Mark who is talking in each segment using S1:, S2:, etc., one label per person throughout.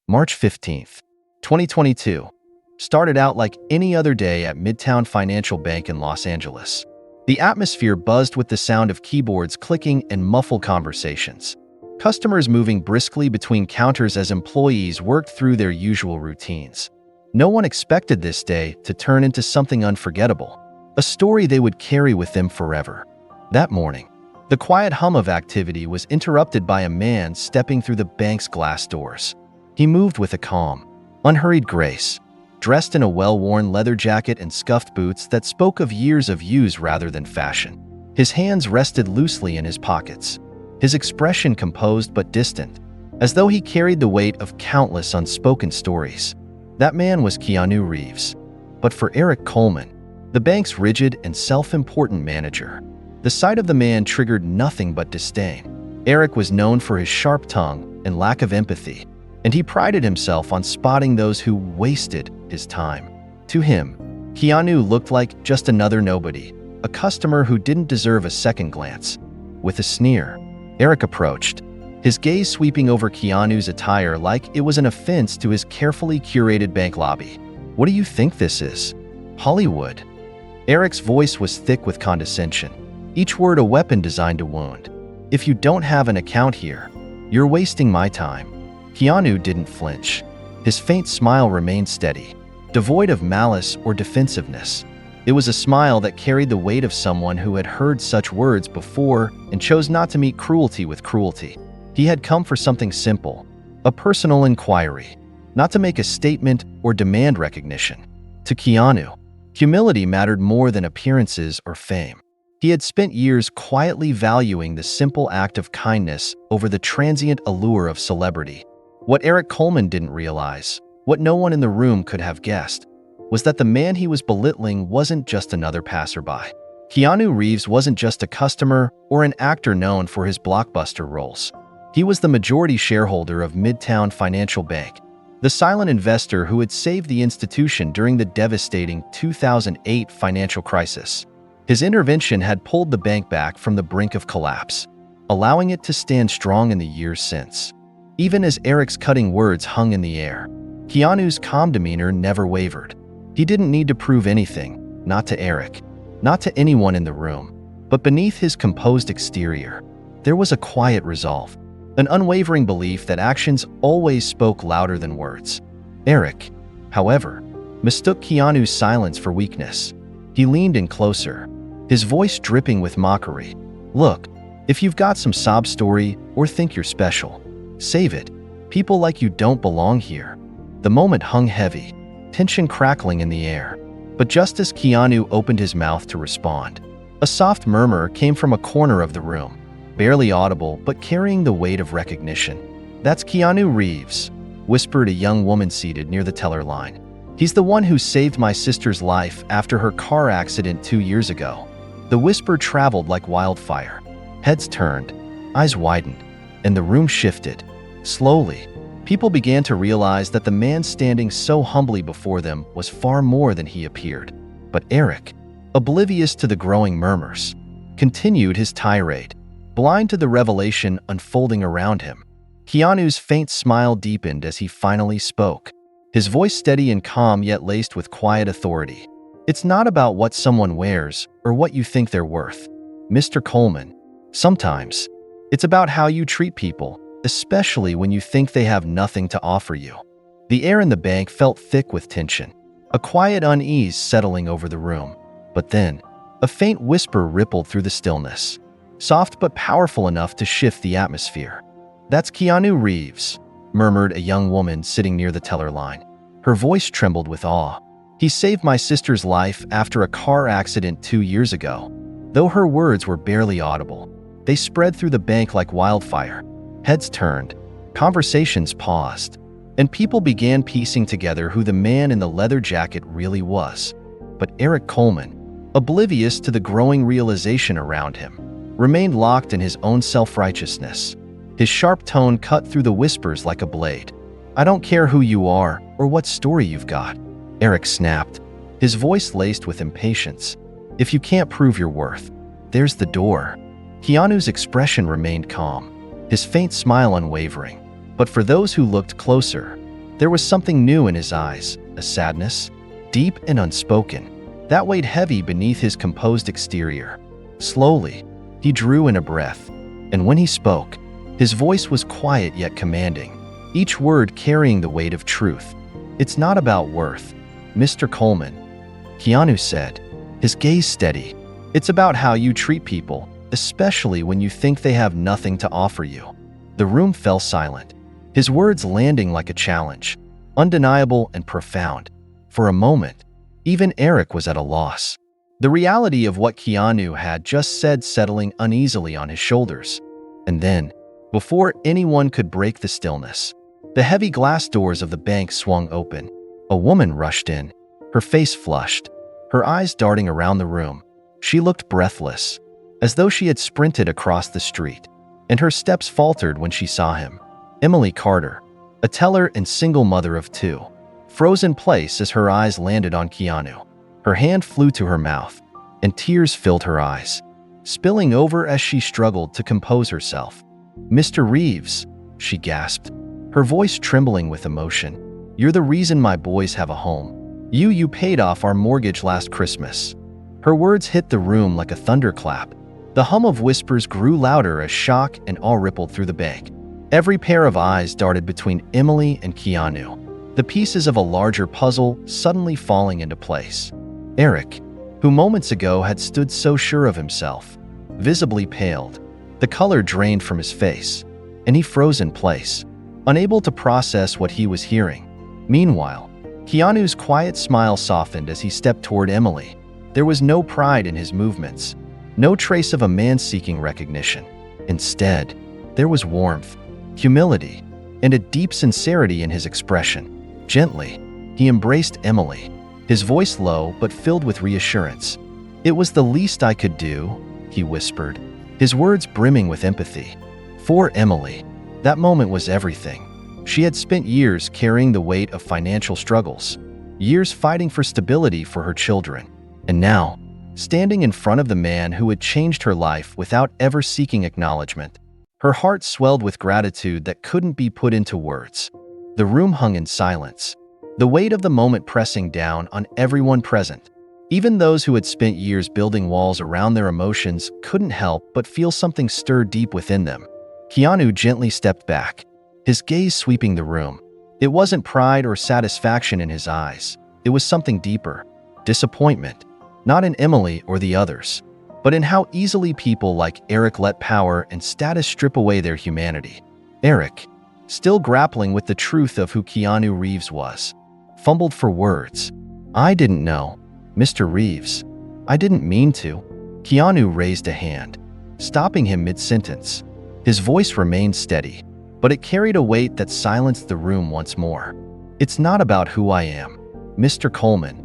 S1: March 15th, 2022, started out like any other day at Midtown Financial Bank in Los Angeles. The atmosphere buzzed with the sound of keyboards clicking and muffled conversations. Customers moving briskly between counters as employees worked through their usual routines. No one expected this day to turn into something unforgettable, a story they would carry with them forever. That morning, the quiet hum of activity was interrupted by a man stepping through the bank's glass doors. He moved with a calm, unhurried grace, dressed in a well-worn leather jacket and scuffed boots that spoke of years of use rather than fashion. His hands rested loosely in his pockets, his expression composed but distant, as though he carried the weight of countless unspoken stories. That man was Keanu Reeves. But for Eric Coleman, the bank's rigid and self-important manager, the sight of the man triggered nothing but disdain. Eric was known for his sharp tongue and lack of empathy, and he prided himself on spotting those who wasted his time. To him, Keanu looked like just another nobody, a customer who didn't deserve a second glance. With a sneer, Eric approached, his gaze sweeping over Keanu's attire like it was an offense to his carefully curated bank lobby. "What do you think this is? Hollywood?" Eric's voice was thick with condescension, each word a weapon designed to wound. "If you don't have an account here, you're wasting my time." Keanu didn't flinch. His faint smile remained steady, devoid of malice or defensiveness. It was a smile that carried the weight of someone who had heard such words before and chose not to meet cruelty with cruelty. He had come for something simple, a personal inquiry, not to make a statement or demand recognition. To Keanu, humility mattered more than appearances or fame. He had spent years quietly valuing the simple act of kindness over the transient allure of celebrity. What Eric Coleman didn't realize, what no one in the room could have guessed, was that the man he was belittling wasn't just another passerby. Keanu Reeves wasn't just a customer or an actor known for his blockbuster roles. He was the majority shareholder of Midtown Financial Bank, the silent investor who had saved the institution during the devastating 2008 financial crisis. His intervention had pulled the bank back from the brink of collapse, allowing it to stand strong in the years since. Even as Eric's cutting words hung in the air, Keanu's calm demeanor never wavered. He didn't need to prove anything, not to Eric, not to anyone in the room. But beneath his composed exterior, there was a quiet resolve, an unwavering belief that actions always spoke louder than words. Eric, however, mistook Keanu's silence for weakness. He leaned in closer, his voice dripping with mockery. "Look, if you've got some sob story or think you're special, save it. People like you don't belong here." The moment hung heavy, tension crackling in the air. But just as Keanu opened his mouth to respond, a soft murmur came from a corner of the room, barely audible but carrying the weight of recognition. "That's Keanu Reeves," whispered a young woman seated near the teller line. "He's the one who saved my sister's life after her car accident 2 years ago." The whisper traveled like wildfire. Heads turned, eyes widened, and the room shifted. Slowly, people began to realize that the man standing so humbly before them was far more than he appeared. But Eric, oblivious to the growing murmurs, continued his tirade, blind to the revelation unfolding around him. Keanu's faint smile deepened as he finally spoke, his voice steady and calm yet laced with quiet authority. "It's not about what someone wears or what you think they're worth, Mr. Coleman. Sometimes, it's about how you treat people, especially when you think they have nothing to offer you." The air in the bank felt thick with tension, a quiet unease settling over the room. But then, a faint whisper rippled through the stillness, soft but powerful enough to shift the atmosphere. "That's Keanu Reeves," murmured a young woman sitting near the teller line. Her voice trembled with awe. "He saved my sister's life after a car accident 2 years ago." Though her words were barely audible, they spread through the bank like wildfire. Heads turned, conversations paused, and people began piecing together who the man in the leather jacket really was. But Eric Coleman, oblivious to the growing realization around him, remained locked in his own self-righteousness. His sharp tone cut through the whispers like a blade. "I don't care who you are or what story you've got," Eric snapped, his voice laced with impatience. "If you can't prove your worth, there's the door." Keanu's expression remained calm, his faint smile unwavering. But for those who looked closer, There was something new in his eyes, a sadness, deep and unspoken, that weighed heavy beneath his composed exterior. Slowly, he drew in a breath, and when he spoke, his voice was quiet yet commanding, each word carrying the weight of truth. "It's not about worth, Mr. Coleman," Keanu said, his gaze steady. "It's about how you treat people, especially when you think they have nothing to offer you." The room fell silent, his words landing like a challenge, undeniable and profound. For a moment, even Eric was at a loss. The reality of what Keanu had just said settling uneasily on his shoulders. And then, before anyone could break the stillness, the heavy glass doors of the bank swung open. A woman rushed in, her face flushed, her eyes darting around the room. She looked breathless, as though she had sprinted across the street, and her steps faltered when she saw him. Emily Carter, a teller and single mother of two, froze in place as her eyes landed on Keanu. Her hand flew to her mouth, and tears filled her eyes, spilling over as she struggled to compose herself. "Mr. Reeves," she gasped, her voice trembling with emotion, "you're the reason my boys have a home. You paid off our mortgage last Christmas." Her words hit the room like a thunderclap. The hum of whispers grew louder as shock and awe rippled through the bank. Every pair of eyes darted between Emily and Keanu, the pieces of a larger puzzle suddenly falling into place. Eric, who moments ago had stood so sure of himself, visibly paled. The color drained from his face, and he froze in place, unable to process what he was hearing. Meanwhile, Keanu's quiet smile softened as he stepped toward Emily. There was no pride in his movements, no trace of a man seeking recognition. Instead, there was warmth, humility, and a deep sincerity in his expression. Gently, he embraced Emily, his voice low but filled with reassurance. "It was the least I could do," he whispered, his words brimming with empathy. For Emily, that moment was everything. She had spent years carrying the weight of financial struggles, years fighting for stability for her children, and now, standing in front of the man who had changed her life without ever seeking acknowledgement, her heart swelled with gratitude that couldn't be put into words. The room hung in silence, the weight of the moment pressing down on everyone present. Even those who had spent years building walls around their emotions couldn't help but feel something stir deep within them. Keanu gently stepped back, his gaze sweeping the room. It wasn't pride or satisfaction in his eyes. It was something deeper, disappointment, not in Emily or the others, but in how easily people like Eric let power and status strip away their humanity. Eric, still grappling with the truth of who Keanu Reeves was, fumbled for words. "I didn't know, Mr. Reeves. I didn't mean to." Keanu raised a hand, stopping him mid-sentence. His voice remained steady, but it carried a weight that silenced the room once more. "It's not about who I am, Mr. Coleman,"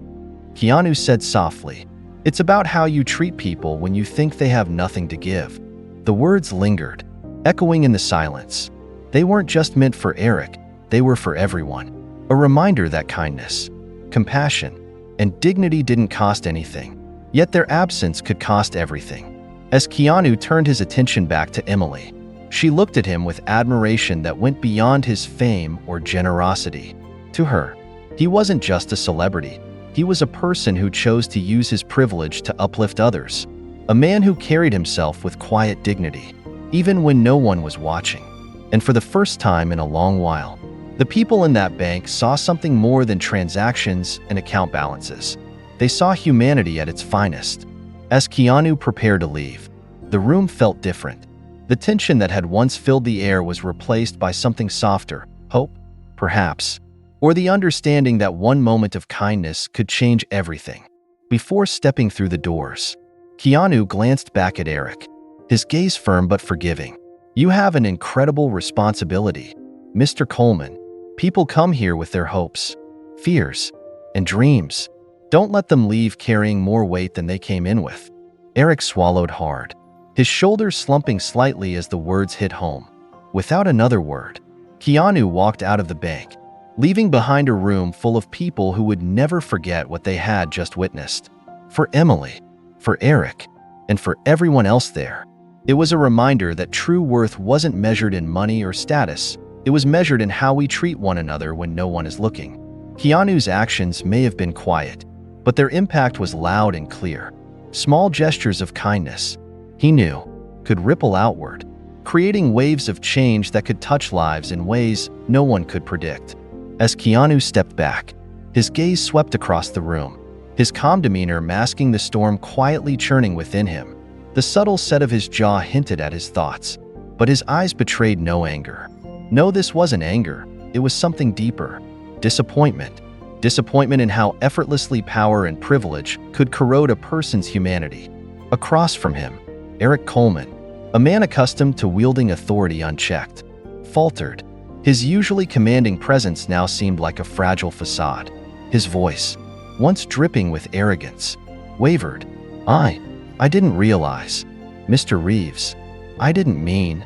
S1: Keanu said softly. "It's about how you treat people when you think they have nothing to give." The words lingered, echoing in the silence. They weren't just meant for Eric, they were for everyone. A reminder that kindness, compassion, and dignity didn't cost anything, yet their absence could cost everything. As Keanu turned his attention back to Emily, she looked at him with admiration that went beyond his fame or generosity. To her, he wasn't just a celebrity. He was a person who chose to use his privilege to uplift others, a man who carried himself with quiet dignity, even when no one was watching. And for the first time in a long while, the people in that bank saw something more than transactions and account balances. They saw humanity at its finest. As Keanu prepared to leave, the room felt different. The tension that had once filled the air was replaced by something softer, hope, perhaps, or the understanding that one moment of kindness could change everything. Before stepping through the doors, Keanu glanced back at Eric, his gaze firm but forgiving. "You have an incredible responsibility, Mr. Coleman. People come here with their hopes, fears, and dreams. Don't let them leave carrying more weight than they came in with." Eric swallowed hard, his shoulders slumping slightly as the words hit home. Without another word, Keanu walked out of the bank, leaving behind a room full of people who would never forget what they had just witnessed. For Emily, for Eric, and for everyone else there, it was a reminder that true worth wasn't measured in money or status, It was measured in how we treat one another when no one is looking. Keanu's actions may have been quiet, but their impact was loud and clear. Small gestures of kindness, he knew, could ripple outward, creating waves of change that could touch lives in ways no one could predict. As Keanu stepped back, his gaze swept across the room, his calm demeanor masking the storm quietly churning within him. The subtle set of his jaw hinted at his thoughts, but his eyes betrayed no anger. No, this wasn't anger. It was something deeper. Disappointment. Disappointment in how effortlessly power and privilege could corrode a person's humanity. Across from him, Eric Coleman, a man accustomed to wielding authority unchecked, faltered. His usually commanding presence now seemed like a fragile facade. His voice, once dripping with arrogance, wavered. I didn't realize. Mr. Reeves, I didn't mean.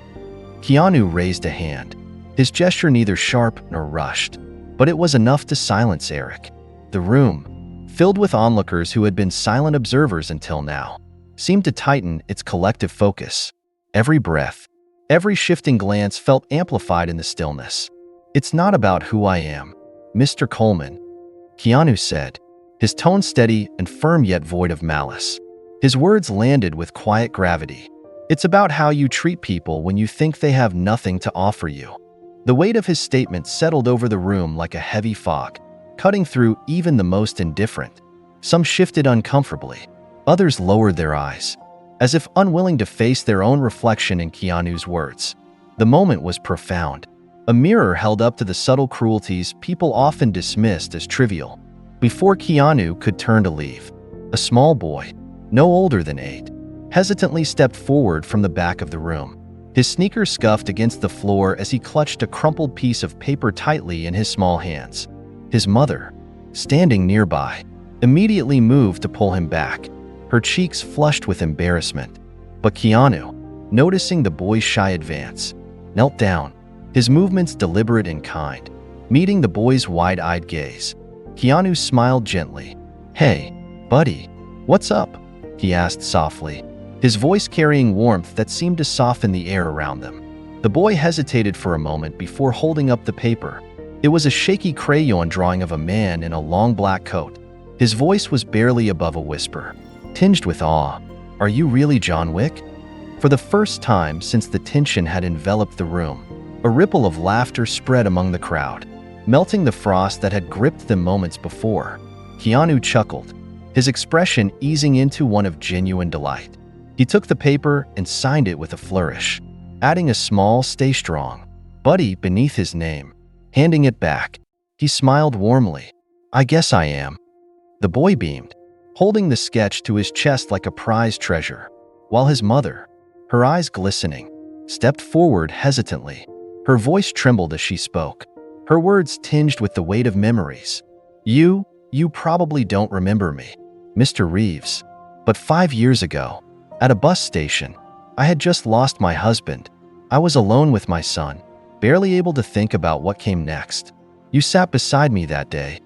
S1: Keanu raised a hand, his gesture neither sharp nor rushed, but it was enough to silence Eric. The room, filled with onlookers who had been silent observers until now, seemed to tighten its collective focus. Every breath, every shifting glance felt amplified in the stillness. It's not about who I am, Mr. Coleman, Keanu said, his tone steady and firm yet void of malice. His words landed with quiet gravity. It's about how you treat people when you think they have nothing to offer you. The weight of his statement settled over the room like a heavy fog, cutting through even the most indifferent. Some shifted uncomfortably. Others lowered their eyes, as if unwilling to face their own reflection in Keanu's words. The moment was profound, a mirror held up to the subtle cruelties people often dismissed as trivial. Before Keanu could turn to leave, a small boy, no older than 8, hesitantly stepped forward from the back of the room. His sneakers scuffed against the floor as he clutched a crumpled piece of paper tightly in his small hands. His mother, standing nearby, immediately moved to pull him back, her cheeks flushed with embarrassment. But Keanu, noticing the boy's shy advance, knelt down, his movements deliberate and kind. Meeting the boy's wide-eyed gaze, Keanu smiled gently. "Hey, buddy, what's up?" he asked softly, his voice carrying warmth that seemed to soften the air around them. The boy hesitated for a moment before holding up the paper. It was a shaky crayon drawing of a man in a long black coat. His voice was barely above a whisper, tinged with awe. "Are you really John Wick?" For the first time since the tension had enveloped the room, a ripple of laughter spread among the crowd, melting the frost that had gripped them moments before. Keanu chuckled, his expression easing into one of genuine delight. He took the paper and signed it with a flourish, adding a small "Stay Strong, Buddy" beneath his name. Handing it back, he smiled warmly. "I guess I am." The boy beamed, holding the sketch to his chest like a prized treasure, while his mother, her eyes glistening, stepped forward hesitantly. Her voice trembled as she spoke, her words tinged with the weight of memories. You probably don't remember me, Mr. Reeves, but 5 years ago, at a bus station, I had just lost my husband. I was alone with my son, barely able to think about what came next. You sat beside me that day."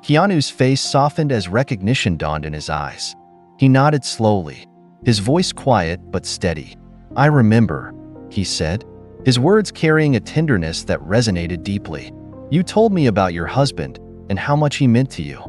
S1: Keanu's face softened as recognition dawned in his eyes. He nodded slowly, his voice quiet but steady. "I remember," he said, his words carrying a tenderness that resonated deeply. "You told me about your husband and how much he meant to you."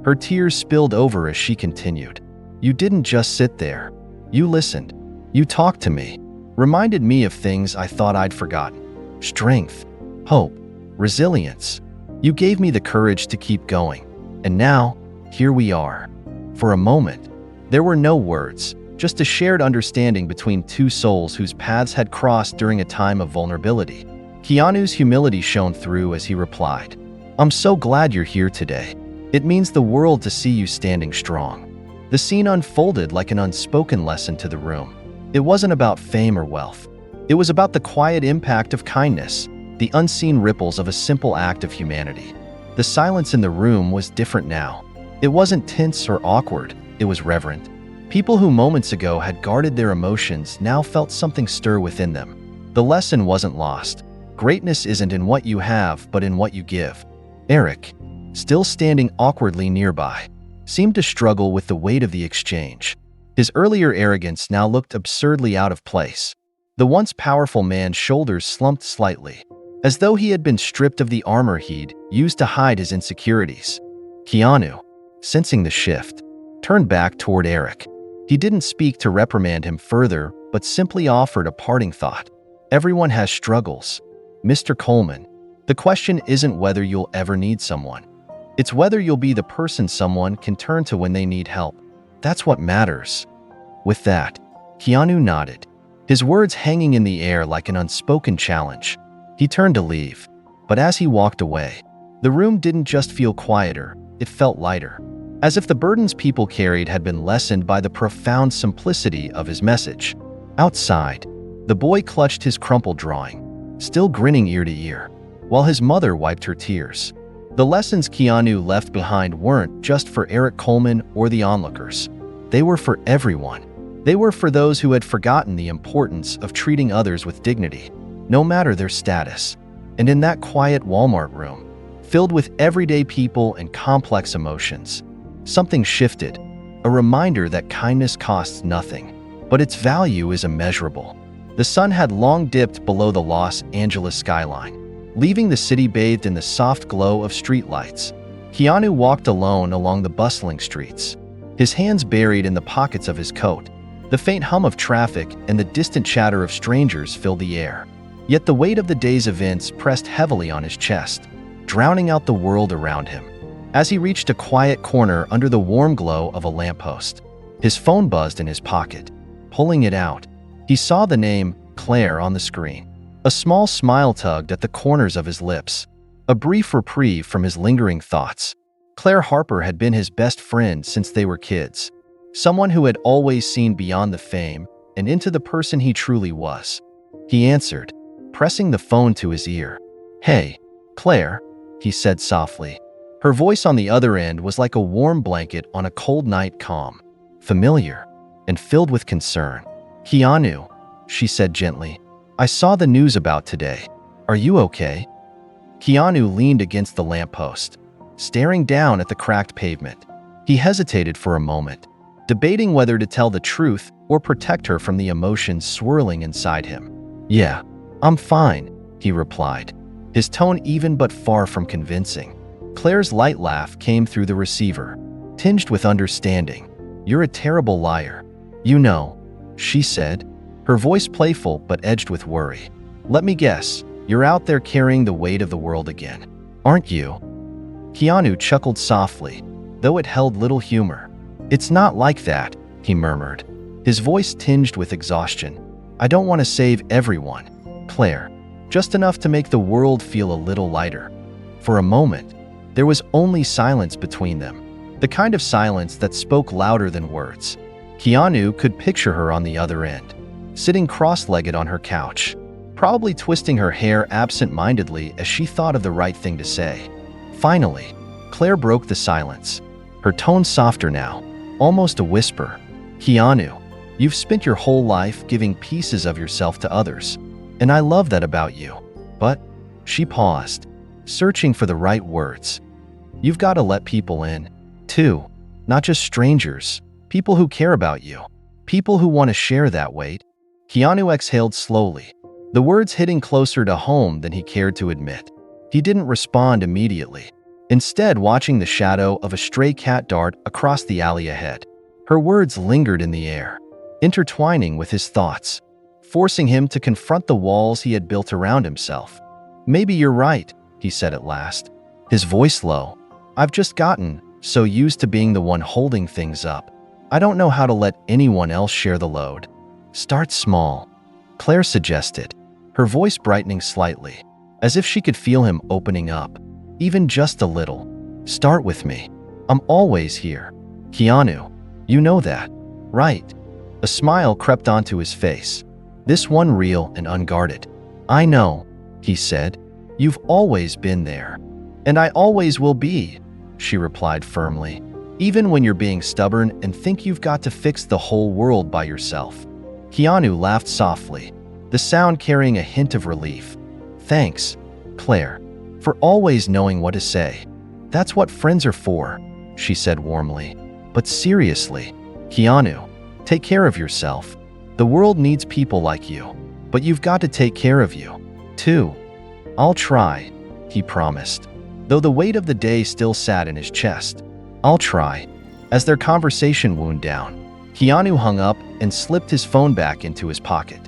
S1: Her tears spilled over as she continued. "You didn't just sit there. You listened. You talked to me, reminded me of things I thought I'd forgotten. Strength, hope, resilience. You gave me the courage to keep going. And now, here we are." For a moment, there were no words, just a shared understanding between two souls whose paths had crossed during a time of vulnerability. Keanu's humility shone through as he replied, "I'm so glad you're here today. It means the world to see you standing strong." The scene unfolded like an unspoken lesson to the room. It wasn't about fame or wealth. It was about the quiet impact of kindness, the unseen ripples of a simple act of humanity. The silence in the room was different now. It wasn't tense or awkward, it was reverent. People who moments ago had guarded their emotions now felt something stir within them. The lesson wasn't lost. Greatness isn't in what you have, but in what you give. Eric, still standing awkwardly nearby, seemed to struggle with the weight of the exchange. His earlier arrogance now looked absurdly out of place. The once powerful man's shoulders slumped slightly, as though he had been stripped of the armor he'd used to hide his insecurities. Keanu, sensing the shift, turned back toward Eric. He didn't speak to reprimand him further, but simply offered a parting thought. Everyone has struggles. Mr. Coleman, the question isn't whether you'll ever need someone. It's whether you'll be the person someone can turn to when they need help. That's what matters. With that, Keanu nodded, his words hanging in the air like an unspoken challenge. He turned to leave, but as he walked away, the room didn't just feel quieter, it felt lighter, as if the burdens people carried had been lessened by the profound simplicity of his message. Outside, the boy clutched his crumpled drawing, still grinning ear to ear, while his mother wiped her tears. The lessons Keanu left behind weren't just for Eric Coleman or the onlookers. They were for everyone. They were for those who had forgotten the importance of treating others with dignity, no matter their status. And in that quiet Walmart room, filled with everyday people and complex emotions, something shifted, a reminder that kindness costs nothing, but its value is immeasurable. The sun had long dipped below the Los Angeles skyline, leaving the city bathed in the soft glow of streetlights. Keanu walked alone along the bustling streets, his hands buried in the pockets of his coat. The faint hum of traffic and the distant chatter of strangers filled the air. Yet the weight of the day's events pressed heavily on his chest, drowning out the world around him. As he reached a quiet corner under the warm glow of a lamppost, his phone buzzed in his pocket. Pulling it out, he saw the name Claire on the screen. A small smile tugged at the corners of his lips, a brief reprieve from his lingering thoughts. Claire Harper had been his best friend since they were kids, someone who had always seen beyond the fame and into the person he truly was. He answered, pressing the phone to his ear. "Hey, Claire," he said softly. Her voice on the other end was like a warm blanket on a cold night, calm, familiar, and filled with concern. "Keanu," she said gently, "I saw the news about today. Are you okay?" Keanu leaned against the lamppost, staring down at the cracked pavement. He hesitated for a moment, debating whether to tell the truth or protect her from the emotions swirling inside him. "Yeah, I'm fine," he replied, his tone even but far from convincing. Claire's light laugh came through the receiver, tinged with understanding. "You're a terrible liar. You know," she said, her voice playful but edged with worry. "Let me guess, you're out there carrying the weight of the world again, aren't you?" Keanu chuckled softly, though it held little humor. "It's not like that," he murmured, his voice tinged with exhaustion. "I don't want to save everyone, Claire, just enough to make the world feel a little lighter." For a moment, there was only silence between them, the kind of silence that spoke louder than words. Keanu could picture her on the other end, sitting cross-legged on her couch, probably twisting her hair absent-mindedly as she thought of the right thing to say. Finally, Claire broke the silence, her tone softer now, almost a whisper. "Keanu, you've spent your whole life giving pieces of yourself to others, and I love that about you. But," she paused, searching for the right words, "you've got to let people in, too. Not just strangers, people who care about you, people who want to share that weight." Keanu exhaled slowly, the words hitting closer to home than he cared to admit. He didn't respond immediately, instead watching the shadow of a stray cat dart across the alley ahead. Her words lingered in the air, intertwining with his thoughts, forcing him to confront the walls he had built around himself. "Maybe you're right," he said at last, his voice low. "I've just gotten so used to being the one holding things up. I don't know how to let anyone else share the load." "Start small," Claire suggested, her voice brightening slightly, as if she could feel him opening up, even just a little. "Start with me. I'm always here. Keanu, you know that, right?" A smile crept onto his face, this one real and unguarded. "I know," he said. "You've always been there. And I always will be," she replied firmly, "even when you're being stubborn and think you've got to fix the whole world by yourself." Keanu laughed softly, the sound carrying a hint of relief. "Thanks, Claire, for always knowing what to say. That's what friends are for," she said warmly. "But seriously, Keanu, take care of yourself. The world needs people like you, but you've got to take care of you, too." "I'll try," he promised, though the weight of the day still sat in his chest. "I'll try." As their conversation wound down, Keanu hung up and slipped his phone back into his pocket.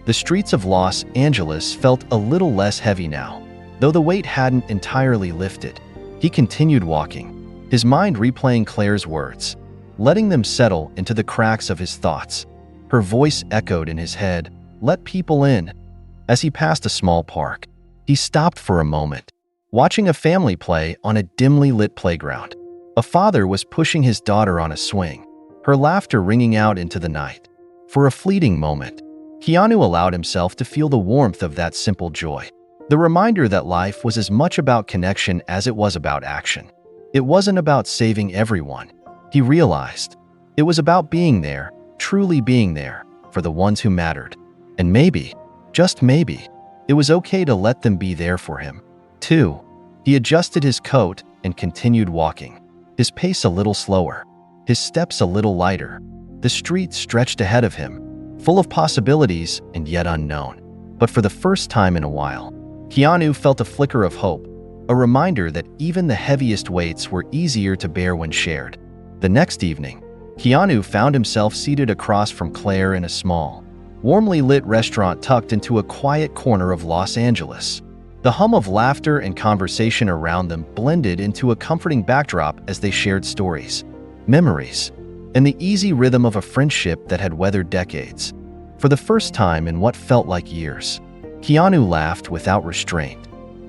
S1: The streets of Los Angeles felt a little less heavy now, though the weight hadn't entirely lifted. He continued walking, his mind replaying Claire's words, letting them settle into the cracks of his thoughts. Her voice echoed in his head, "Let people in." As he passed a small park, he stopped for a moment, watching a family play on a dimly lit playground. A father was pushing his daughter on a swing, her laughter ringing out into the night. For a fleeting moment, Keanu allowed himself to feel the warmth of that simple joy, the reminder that life was as much about connection as it was about action. It wasn't about saving everyone, he realized. It was about being there, truly being there, for the ones who mattered. And maybe, just maybe, it was okay to let them be there for him, too. He adjusted his coat and continued walking, his pace a little slower, his steps a little lighter. The street stretched ahead of him, full of possibilities and yet unknown. But for the first time in a while, Keanu felt a flicker of hope, a reminder that even the heaviest weights were easier to bear when shared. The next evening, Keanu found himself seated across from Claire in a small, warmly lit restaurant tucked into a quiet corner of Los Angeles. The hum of laughter and conversation around them blended into a comforting backdrop as they shared stories, memories, and the easy rhythm of a friendship that had weathered decades. For the first time in what felt like years, Keanu laughed without restraint.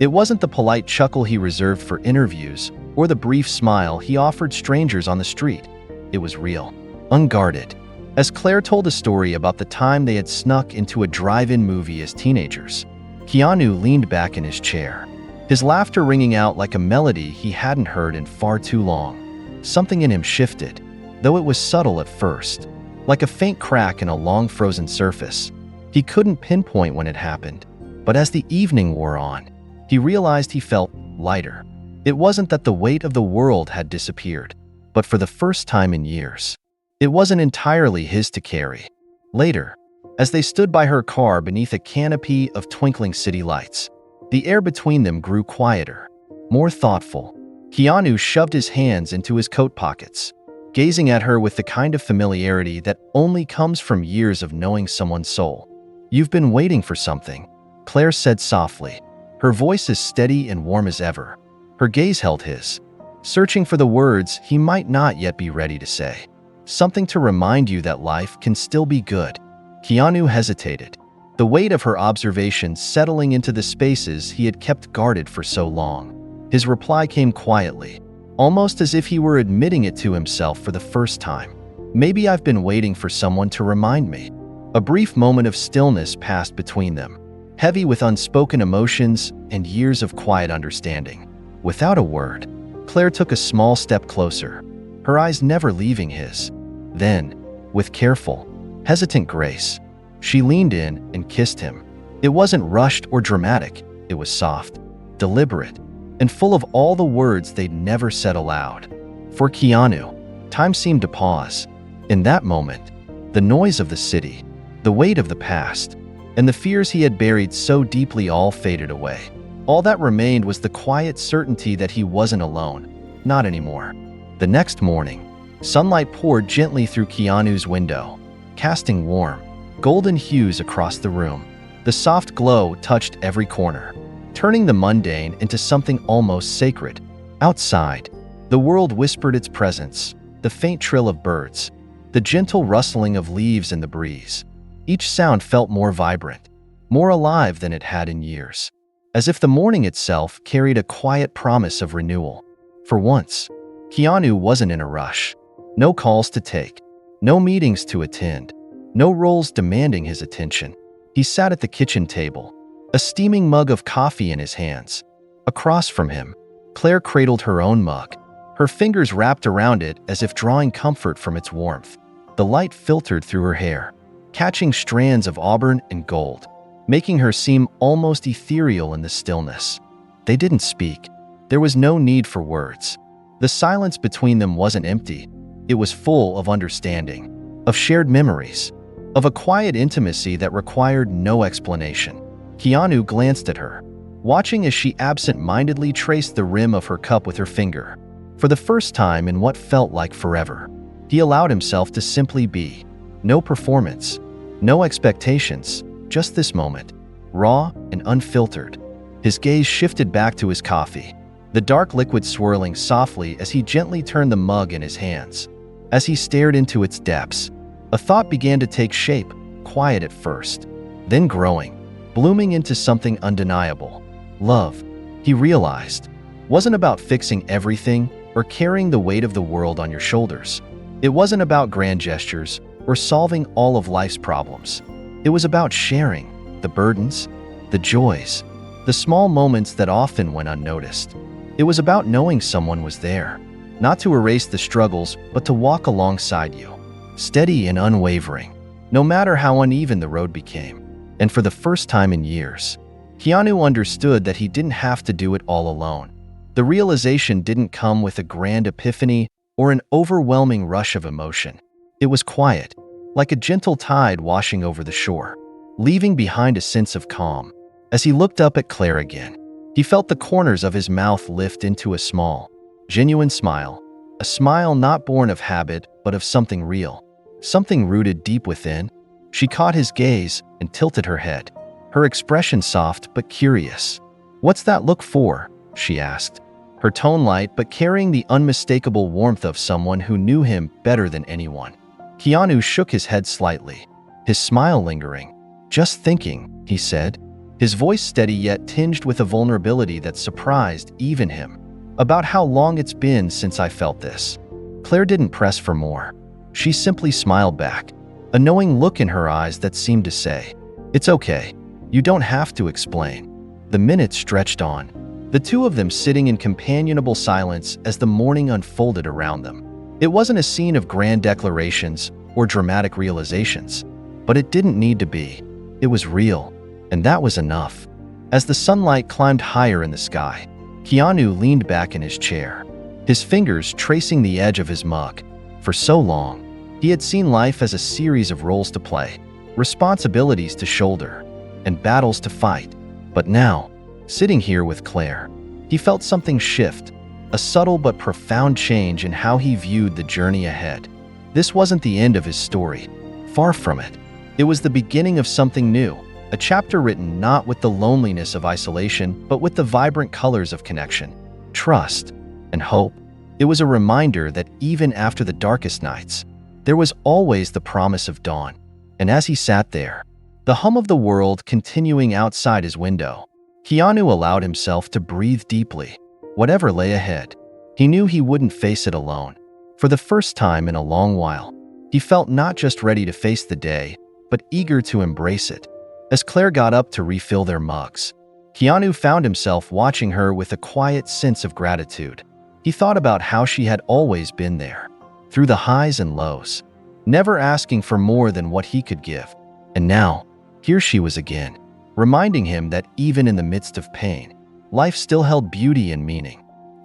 S1: It wasn't the polite chuckle he reserved for interviews or the brief smile he offered strangers on the street. It was real, unguarded. As Claire told a story about the time they had snuck into a drive-in movie as teenagers, Keanu leaned back in his chair, his laughter ringing out like a melody he hadn't heard in far too long. Something in him shifted, though it was subtle at first, like a faint crack in a long-frozen surface. He couldn't pinpoint when it happened, but as the evening wore on, he realized he felt lighter. It wasn't that the weight of the world had disappeared, but for the first time in years, it wasn't entirely his to carry. Later, as they stood by her car beneath a canopy of twinkling city lights, the air between them grew quieter, more thoughtful. Keanu shoved his hands into his coat pockets, gazing at her with the kind of familiarity that only comes from years of knowing someone's soul. "You've been waiting for something," Claire said softly, her voice as steady and warm as ever. Her gaze held his, searching for the words he might not yet be ready to say. "Something to remind you that life can still be good." Keanu hesitated, the weight of her observations settling into the spaces he had kept guarded for so long. His reply came quietly, almost as if he were admitting it to himself for the first time. "Maybe I've been waiting for someone to remind me." A brief moment of stillness passed between them, heavy with unspoken emotions and years of quiet understanding. Without a word, Claire took a small step closer, her eyes never leaving his. Then, with careful, hesitant grace, she leaned in and kissed him. It wasn't rushed or dramatic, it was soft, deliberate, and full of all the words they'd never said aloud. For Keanu, time seemed to pause. In that moment, the noise of the city, the weight of the past, and the fears he had buried so deeply all faded away. All that remained was the quiet certainty that he wasn't alone, not anymore. The next morning, sunlight poured gently through Keanu's window, casting warm, golden hues across the room. The soft glow touched every corner, turning the mundane into something almost sacred. Outside, the world whispered its presence, the faint trill of birds, the gentle rustling of leaves in the breeze. Each sound felt more vibrant, more alive than it had in years, as if the morning itself carried a quiet promise of renewal. For once, Keanu wasn't in a rush. No calls to take, no meetings to attend, no roles demanding his attention. He sat at the kitchen table, a steaming mug of coffee in his hands. Across from him, Claire cradled her own mug, her fingers wrapped around it as if drawing comfort from its warmth. The light filtered through her hair, catching strands of auburn and gold, making her seem almost ethereal in the stillness. They didn't speak. There was no need for words. The silence between them wasn't empty. It was full of understanding, of shared memories, of a quiet intimacy that required no explanation. Keanu glanced at her, watching as she absent-mindedly traced the rim of her cup with her finger. For the first time in what felt like forever, he allowed himself to simply be. No performance, no expectations, just this moment, raw and unfiltered. His gaze shifted back to his coffee, the dark liquid swirling softly as he gently turned the mug in his hands. As he stared into its depths, a thought began to take shape, quiet at first, then growing, blooming into something undeniable. Love, he realized, wasn't about fixing everything or carrying the weight of the world on your shoulders. It wasn't about grand gestures or solving all of life's problems. It was about sharing the burdens, the joys, the small moments that often went unnoticed. It was about knowing someone was there, not to erase the struggles, but to walk alongside you, steady and unwavering, no matter how uneven the road became. And for the first time in years, Keanu understood that he didn't have to do it all alone. The realization didn't come with a grand epiphany or an overwhelming rush of emotion. It was quiet, like a gentle tide washing over the shore, leaving behind a sense of calm. As he looked up at Claire again, he felt the corners of his mouth lift into a small, genuine smile, a smile not born of habit but of something real, something rooted deep within. She caught his gaze and tilted her head, her expression soft but curious. "What's that look for?" she asked, her tone light but carrying the unmistakable warmth of someone who knew him better than anyone. Keanu shook his head slightly, his smile lingering. "Just thinking," he said, his voice steady yet tinged with a vulnerability that surprised even him. "About how long it's been since I felt this." Claire didn't press for more. She simply smiled back, a knowing look in her eyes that seemed to say, "It's okay. You don't have to explain." The minutes stretched on, the two of them sitting in companionable silence as the morning unfolded around them. It wasn't a scene of grand declarations or dramatic realizations, but it didn't need to be. It was real, and that was enough. As the sunlight climbed higher in the sky, Keanu leaned back in his chair, his fingers tracing the edge of his mug. For so long, he had seen life as a series of roles to play, responsibilities to shoulder, and battles to fight. But now, sitting here with Claire, he felt something shift, a subtle but profound change in how he viewed the journey ahead. This wasn't the end of his story. Far from it. It was the beginning of something new, a chapter written not with the loneliness of isolation, but with the vibrant colors of connection, trust, and hope. It was a reminder that even after the darkest nights, there was always the promise of dawn. And as he sat there, the hum of the world continuing outside his window, Keanu allowed himself to breathe deeply. Whatever lay ahead, he knew he wouldn't face it alone. For the first time in a long while, he felt not just ready to face the day, but eager to embrace it. As Claire got up to refill their mugs, Keanu found himself watching her with a quiet sense of gratitude. He thought about how she had always been there, through the highs and lows, never asking for more than what he could give. And now, here she was again, reminding him that even in the midst of pain, life still held beauty and meaning.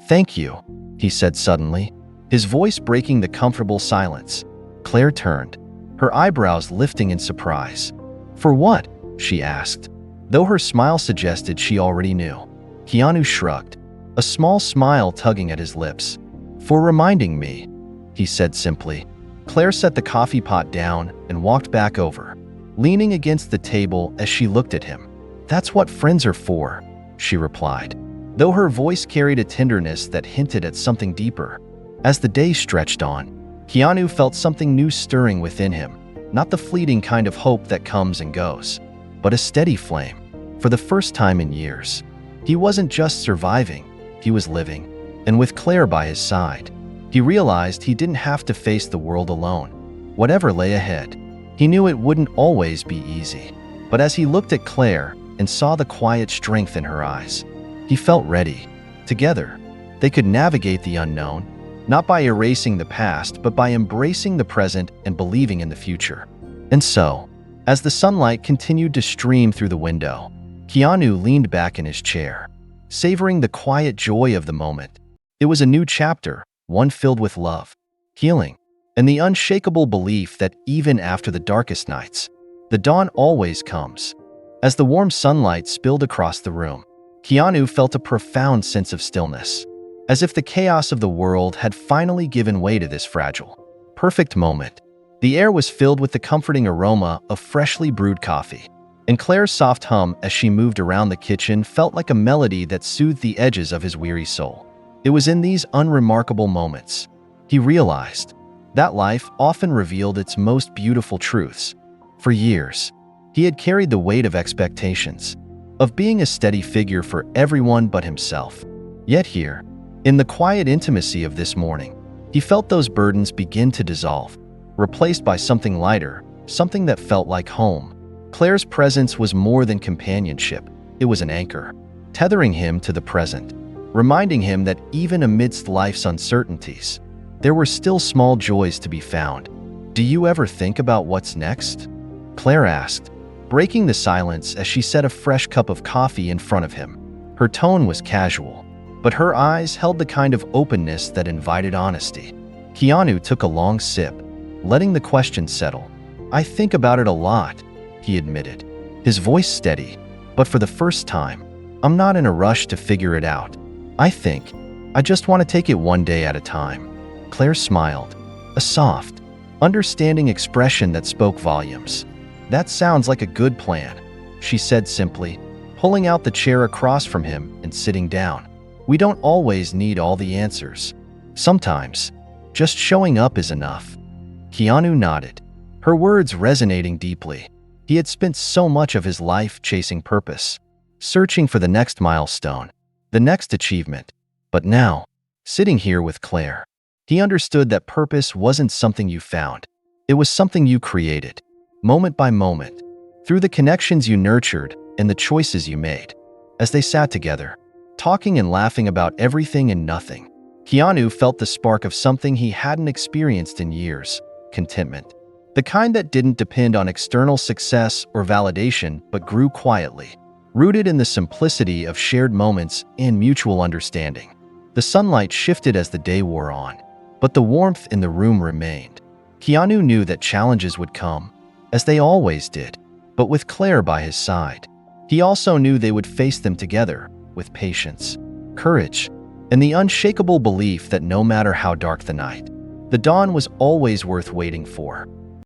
S1: "Thank you," he said suddenly, his voice breaking the comfortable silence. Claire turned, her eyebrows lifting in surprise. "For what?" she asked, though her smile suggested she already knew. Keanu shrugged, a small smile tugging at his lips. "For reminding me," he said simply. Claire set the coffee pot down and walked back over, leaning against the table as she looked at him. "That's what friends are for," she replied, though her voice carried a tenderness that hinted at something deeper. As the day stretched on, Keanu felt something new stirring within him, not the fleeting kind of hope that comes and goes, but a steady flame. For the first time in years, he wasn't just surviving, he was living. And with Claire by his side, he realized he didn't have to face the world alone. Whatever lay ahead, he knew it wouldn't always be easy. But as he looked at Claire and saw the quiet strength in her eyes, he felt ready. Together, they could navigate the unknown, not by erasing the past, but by embracing the present and believing in the future. And so, as the sunlight continued to stream through the window, Keanu leaned back in his chair, savoring the quiet joy of the moment. It was a new chapter, one filled with love, healing, and the unshakable belief that even after the darkest nights, the dawn always comes. As the warm sunlight spilled across the room, Keanu felt a profound sense of stillness, as if the chaos of the world had finally given way to this fragile, perfect moment. The air was filled with the comforting aroma of freshly brewed coffee, and Claire's soft hum as she moved around the kitchen felt like a melody that soothed the edges of his weary soul. It was in these unremarkable moments he realized that life often revealed its most beautiful truths. For years, he had carried the weight of expectations, of being a steady figure for everyone but himself. Yet here, in the quiet intimacy of this morning, he felt those burdens begin to dissolve, replaced by something lighter, something that felt like home. Claire's presence was more than companionship, it was an anchor, tethering him to the present, reminding him that even amidst life's uncertainties, there were still small joys to be found. "Do you ever think about what's next?" Claire asked, breaking the silence as she set a fresh cup of coffee in front of him. Her tone was casual, but her eyes held the kind of openness that invited honesty. Keanu took a long sip, letting the question settle. "I think about it a lot," he admitted, his voice steady, "but for the first time, I'm not in a rush to figure it out. I just want to take it one day at a time." Claire smiled, a soft, understanding expression that spoke volumes. "That sounds like a good plan," she said simply, pulling out the chair across from him and sitting down. "We don't always need all the answers. Sometimes, just showing up is enough." Keanu nodded, her words resonating deeply. He had spent so much of his life chasing purpose, searching for the next milestone, the next achievement. But now, sitting here with Claire, he understood that purpose wasn't something you found. It was something you created, moment by moment, through the connections you nurtured and the choices you made. As they sat together, talking and laughing about everything and nothing, Keanu felt the spark of something he hadn't experienced in years: contentment. The kind that didn't depend on external success or validation but grew quietly, rooted in the simplicity of shared moments and mutual understanding. The sunlight shifted as the day wore on, but the warmth in the room remained. Keanu knew that challenges would come, as they always did, but with Claire by his side. He also knew they would face them together, with patience, courage, and the unshakable belief that no matter how dark the night, the dawn was always worth waiting for.